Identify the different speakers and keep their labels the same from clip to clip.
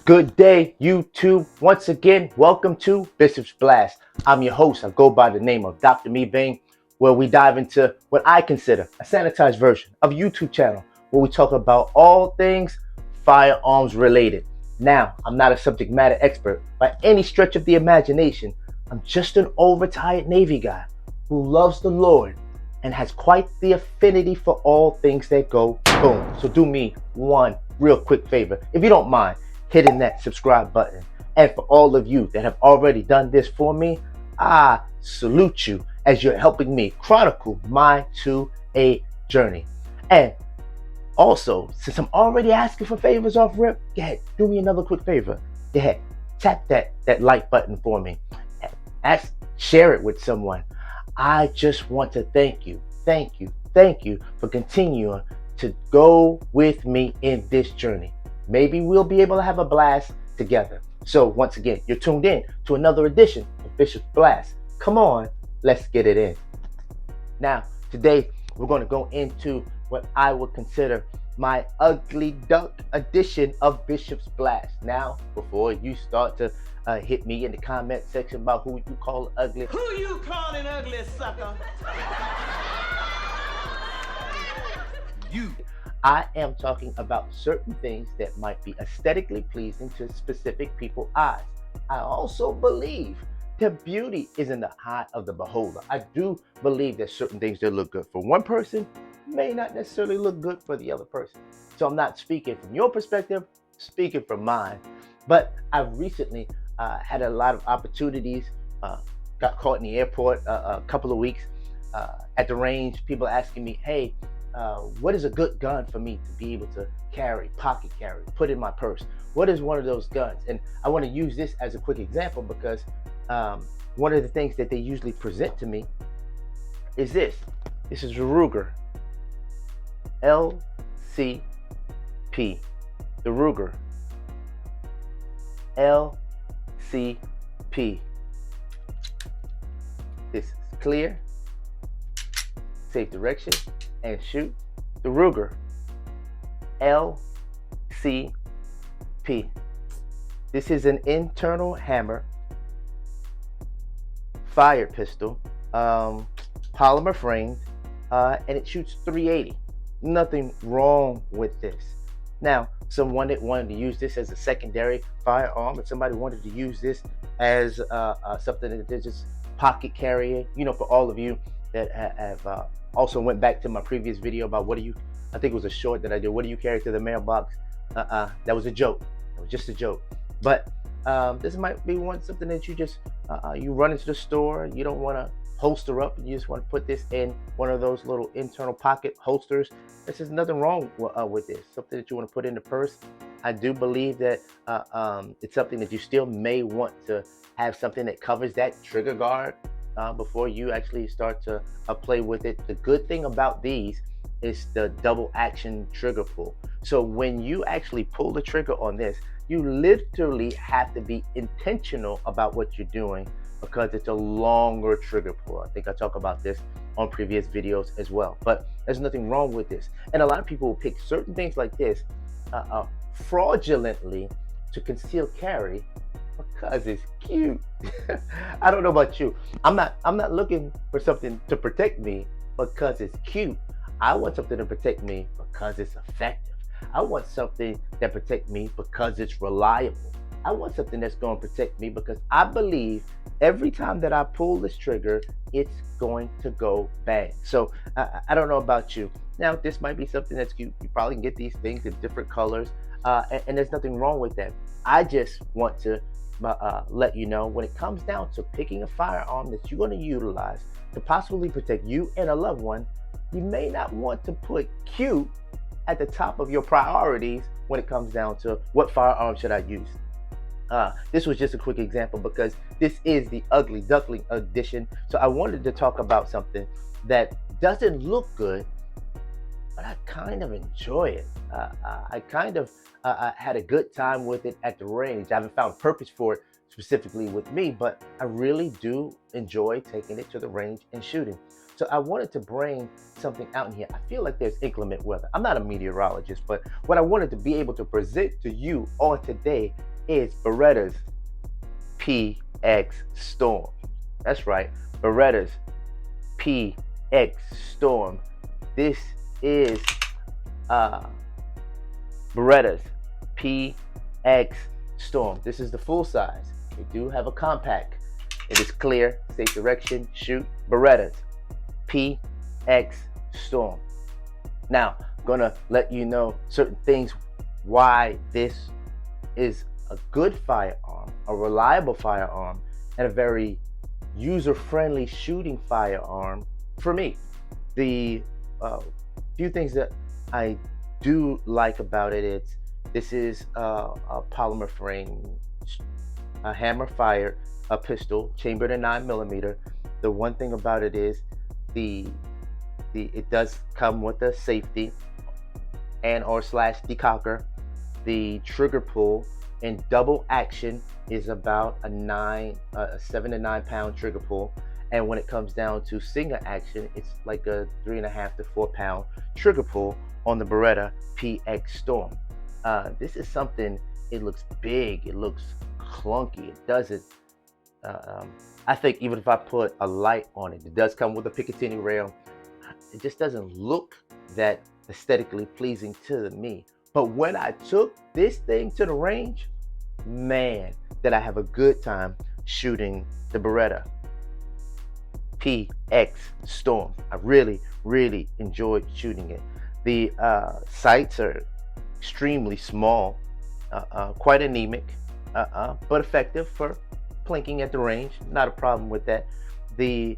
Speaker 1: Good day, YouTube. Once again, welcome to Bishop's Blast. I'm your host. I go by the name of Dr. Mebane, where we dive into what I consider a sanitized version of a YouTube channel where we talk about all things firearms related. Now, I'm not a subject matter expert by any stretch of the imagination. I'm just an overtired Navy guy who loves the Lord and has quite the affinity for all things that go boom. So do me one real quick favor, if you don't mind hitting that subscribe button. And for all of you that have already done this for me, I salute you as you're helping me chronicle my 2A journey. And also, since I'm already asking for favors off rip, go ahead, do me another quick favor. Go ahead, tap that like button for me. Share it with someone. I just want to thank you for continuing to go with me in this journey. Maybe we'll be able to have a blast together. So once again, you're tuned in to another edition of Bishop's Blast. Come on, let's get it in. Now, today we're going to go into what I would consider my ugly duck edition of Bishop's Blast. Now, before you start to hit me in the comment section about who you call ugly.
Speaker 2: Who you calling ugly, sucker? You.
Speaker 1: I am talking about certain things that might be aesthetically pleasing to specific people's eyes. I also believe that beauty is in the eye of the beholder. I do believe that certain things that look good for one person may not necessarily look good for the other person. So I'm not speaking from your perspective, speaking from mine. But I've recently had a lot of opportunities, got caught in the airport a couple of weeks at the range, people asking me, hey, what is a good gun for me to be able to carry, pocket carry, put in my purse? What is one of those guns? And I want to use this as a quick example because one of the things that they usually present to me is this. This is a Ruger LCP. The Ruger LCP. This is clear, safe direction, and shoot. The Ruger LCP. This is an internal hammer fire pistol, polymer framed, and it shoots 380. Nothing wrong with this. Now, someone that wanted to use this as a secondary firearm, if somebody wanted to use this as something that they're just pocket carrying, for all of you that have also went back to my previous video about I think it was a short that I did, what do you carry to the mailbox? That was a joke. It was just a joke. But this might be something that you just, you run into the store, you don't want to holster up, and you just want to put this in one of those little internal pocket holsters. There's nothing wrong with this. Something that you want to put in the purse. I do believe that it's something that you still may want to have something that covers that trigger guard before you actually start to play with it. The good thing about these is the double action trigger pull. So when you actually pull the trigger on this, you literally have to be intentional about what you're doing because it's a longer trigger pull. I think I talk about this on previous videos as well, but there's nothing wrong with this. And a lot of people will pick certain things like this fraudulently to conceal carry because it's cute. I don't know about you. I'm not looking for something to protect me because it's cute. I want something to protect me because it's effective. I want something that protects me because it's reliable. I want something that's going to protect me because I believe every time that I pull this trigger, it's going to go bang. So I don't know about you. Now, this might be something that's cute. You probably can get these things in different colors, and there's nothing wrong with that. I just want to let you know, when it comes down to picking a firearm that you're going to utilize to possibly protect you and a loved one, you may not want to put cute at the top of your priorities when it comes down to what firearm should I use. This was just a quick example because this is the ugly duckling edition. So I wanted to talk about something that doesn't look good, but I kind of enjoy it. I kind of had a good time with it at the range. I haven't found purpose for it specifically with me, but I really do enjoy taking it to the range and shooting. So I wanted to bring something out in here. I feel like there's inclement weather. I'm not a meteorologist, but what I wanted to be able to present to you on today is Beretta's PX Storm. That's right, Beretta's PX Storm. This is Beretta's PX Storm. This is the full size. We do have a compact. It is clear, state direction, shoot. Beretta's PX Storm. Now, I'm gonna let you know certain things why this is a good firearm, a reliable firearm, and a very user-friendly shooting firearm for me. The few things that I do like about it, this is a polymer frame, a hammer-fired a pistol, chambered in 9mm. The one thing about it is it does come with a safety and or slash decocker. The trigger pull in double action is about a 7 to 9 pound trigger pull, and when it comes down to single action, it's like a 3.5 to 4 pound trigger pull on the Beretta PX Storm. This is something. It looks big. It looks clunky. It doesn't. I think even if I put a light on it, it does come with a Picatinny rail. It just doesn't look that aesthetically pleasing to me. But when I took this thing to the range, man, did I have a good time shooting the Beretta PX Storm. I really, really enjoyed shooting it. The sights are extremely small, quite anemic, but effective for plinking at the range. Not a problem with that. The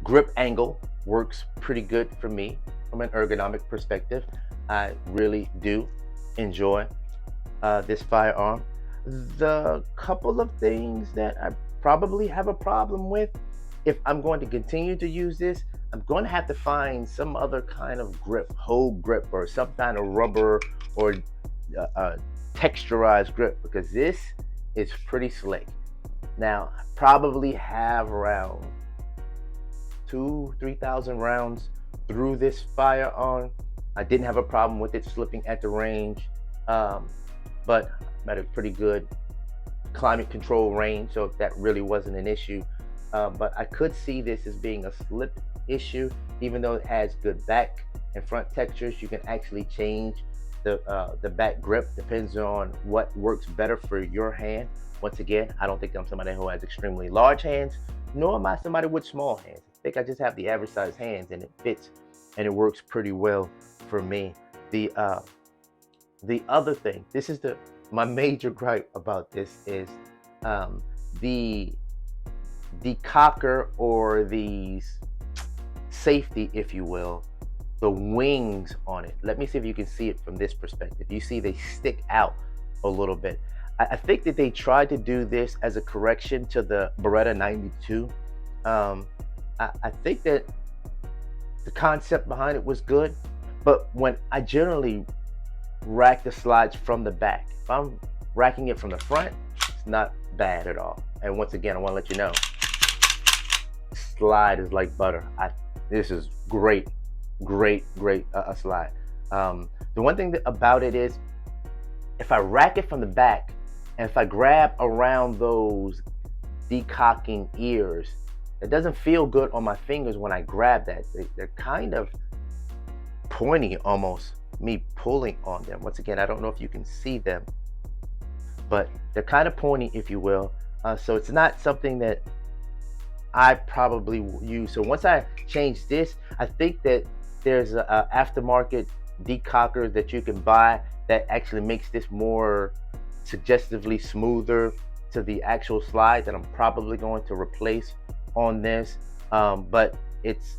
Speaker 1: grip angle works pretty good for me from an ergonomic perspective. I really do enjoy this firearm. The couple of things that I probably have a problem with, if I'm going to continue to use this, I'm going to have to find some other kind of grip, whole grip, or some kind of rubber or texturized grip, because this is pretty slick. Now, I probably have around 2,000-3,000 rounds through this firearm. I didn't have a problem with it slipping at the range, but I'm at a pretty good climate control range, so that really wasn't an issue. But I could see this as being a slip issue, even though it has good back and front textures. You can actually change the back grip, depends on what works better for your hand. Once again, I don't think I'm somebody who has extremely large hands, nor am I somebody with small hands. I think I just have the average size hands, and it fits and it works pretty well for me. The other thing, this is my major gripe about this is the decocker, or the safety, if you will, the wings on it. Let me see if you can see it from this perspective. You see they stick out a little bit. I think that they tried to do this as a correction to the Beretta 92. I think that the concept behind it was good, but when I generally rack the slides from the back, if I'm racking it from the front, it's not bad at all. And once again, I want to let you know, slide is like butter. This is great slide. The one thing about it is, if I rack it from the back, and if I grab around those decocking ears, it doesn't feel good on my fingers when I grab that. They're kind of pointy, almost, me pulling on them. Once again, I don't know if you can see them, but they're kind of pointy, if you will. So it's not something that I probably use. So once I change this, I think that there's a aftermarket decocker that you can buy that actually makes this more suggestively smoother to the actual slide, that I'm probably going to replace on this. But it's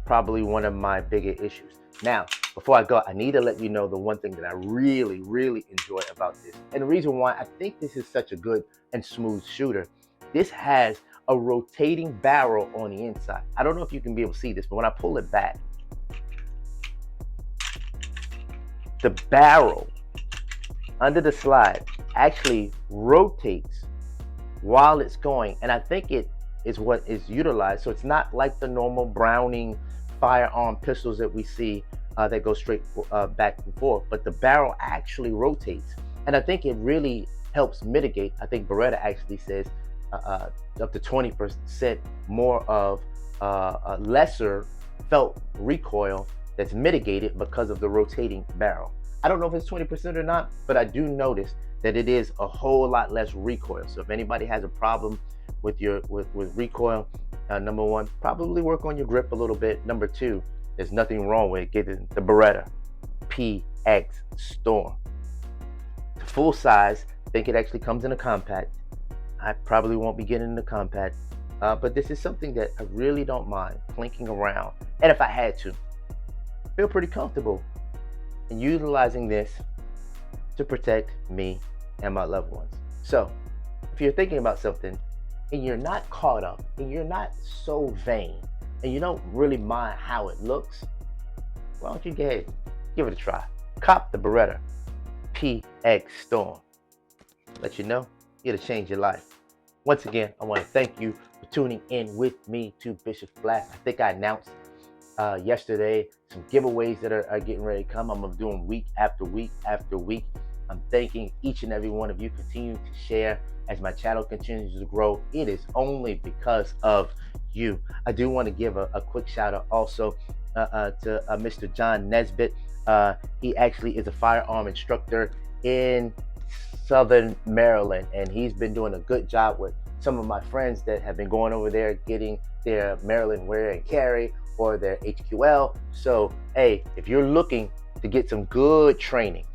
Speaker 1: probably one of my bigger issues. Now, before I go, I need to let you know the one thing that I really, really enjoy about this, and the reason why I think this is such a good and smooth shooter. This has a rotating barrel on the inside. I don't know if you can be able to see this, but when I pull it back, the barrel under the slide actually rotates while it's going, and I think it is what is utilized. So it's not like the normal Browning firearm pistols that we see that go straight back and forth, but the barrel actually rotates. And I think it really helps mitigate. I think Beretta actually says up to 20% more of a lesser felt recoil that's mitigated because of the rotating barrel. I don't know if it's 20% or not, but I do notice that it is a whole lot less recoil. So if anybody has a problem with with recoil, number one, probably work on your grip a little bit. Number two, there's nothing wrong with getting the Beretta PX Storm. The full size, I think it actually comes in a compact. I probably won't be getting the compact, but this is something that I really don't mind plinking around. And if I had to, feel pretty comfortable in utilizing this to protect me and my loved ones. So if you're thinking about something and you're not caught up and you're not so vain and you don't really mind how it looks, why don't you go ahead, give it a try. Cop the Beretta PX Storm. Let you know, it'll change your life. Once again, I want to thank you for tuning in with me to Bishop's Blast. I think I announced yesterday some giveaways that are getting ready to come. I'm doing week after week after week. I'm thanking each and every one of you. Continue to share as my channel continues to grow. It is only because of you. I do want to give a quick shout out also to Mr. John Nesbitt. He actually is a firearm instructor in Southern Maryland, and he's been doing a good job with some of my friends that have been going over there getting their Maryland wear and carry or their HQL. So hey, if you're looking to get some good training,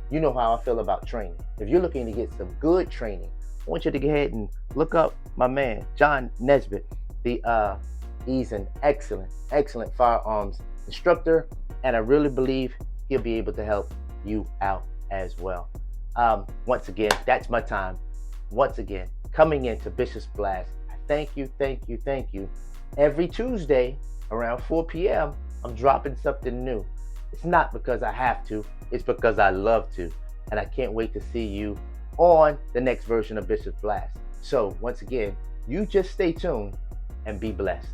Speaker 1: you know how I feel about training. If you're looking to get some good training, I want you to go ahead and look up my man John Nesbitt. He's an excellent firearms instructor, and I really believe he'll be able to help you out as well. Once again, that's my time. Once again, coming into Bishop's Blast. Thank you. Every Tuesday around 4 p.m., I'm dropping something new. It's not because I have to, it's because I love to. And I can't wait to see you on the next version of Bishop's Blast. So once again, you just stay tuned and be blessed.